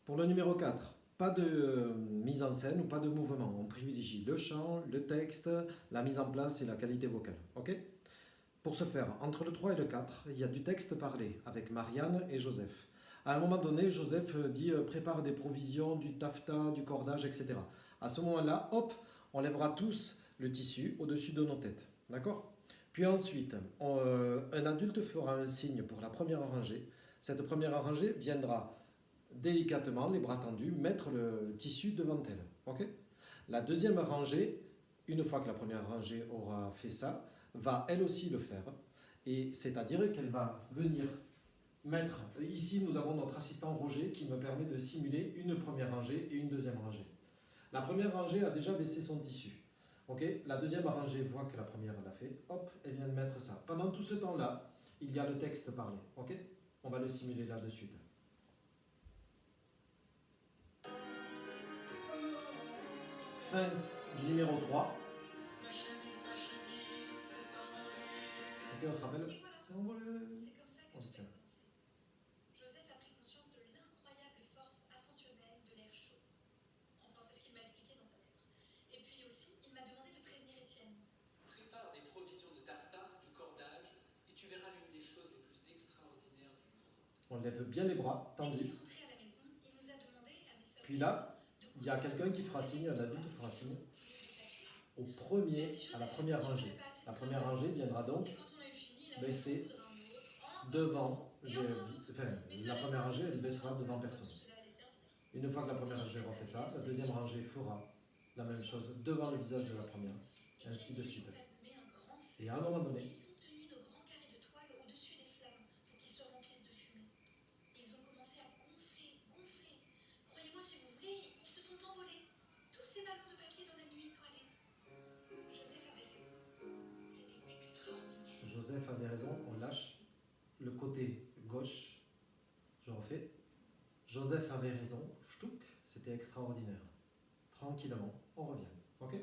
Pour le numéro 4, pas de mise en scène ou pas de mouvement. On privilégie le chant, le texte, la mise en place et la qualité vocale. Ok? Pour ce faire, entre le 3 et le 4, il y a du texte parlé avec Marianne et Joseph. À un moment donné, Joseph dit prépare des provisions, du taffetas, du cordage, etc. À ce moment-là, hop, on lèvera tous le tissu au-dessus de nos têtes. D'accord? Puis ensuite, un adulte fera un signe pour la première rangée. Cette première rangée viendra délicatement, les bras tendus, mettre le tissu devant elle. Ok? La deuxième rangée, une fois que la première rangée aura fait ça, va elle aussi le faire. Et c'est-à-dire qu'elle va venir mettre. Ici, nous avons notre assistant Roger qui me permet de simuler une première rangée et une deuxième rangée. La première rangée a déjà baissé son tissu. Ok? La deuxième rangée voit que la première l'a fait. Hop, elle vient de mettre ça. Pendant tout ce temps-là, il y a le texte parlé. Ok? On va le simuler là de suite. Fin du numéro 3. Ok, on se rappelle? C'est envolé. C'est comme ça que On tout a tient. commencé. Joseph a pris conscience de l'incroyable force ascensionnelle de l'air chaud. Enfin, c'est ce qu'il m'a expliqué dans sa lettre. Et puis aussi, il m'a demandé de prévenir Étienne. Prépare des provisions de taffetas, du cordage, et tu verras l'une des choses les plus extraordinaires du monde. On lève bien les bras, Dès qu'il tendus. est rentré à la maison, il nous a demandé à mes sœurs Puis là, il y a quelqu'un qui fera signe, un adulte fera signe au premier, à la première rangée. La première rangée viendra donc baisser devant, la première rangée, elle baissera devant personne. Une fois que la première rangée aura fait ça, la deuxième rangée fera la même chose devant le visage de la première, ainsi de suite. Et à un moment donné, ils ont tenu nos grands carrés de toile au-dessus des flammes pour qu'ils se remplissent de fumée. Ils ont commencé à gonfler, gonfler. Croyez-moi si vous voulez, ils se sont envolés. Tous ces ballons de papier dans la nuit étoilée. Joseph avait raison. C'était extraordinaire. Joseph avait raison, on lâche le côté gauche. Je refais. Joseph avait raison, ch'touk, c'était extraordinaire. Tranquillement, on revient. Ok?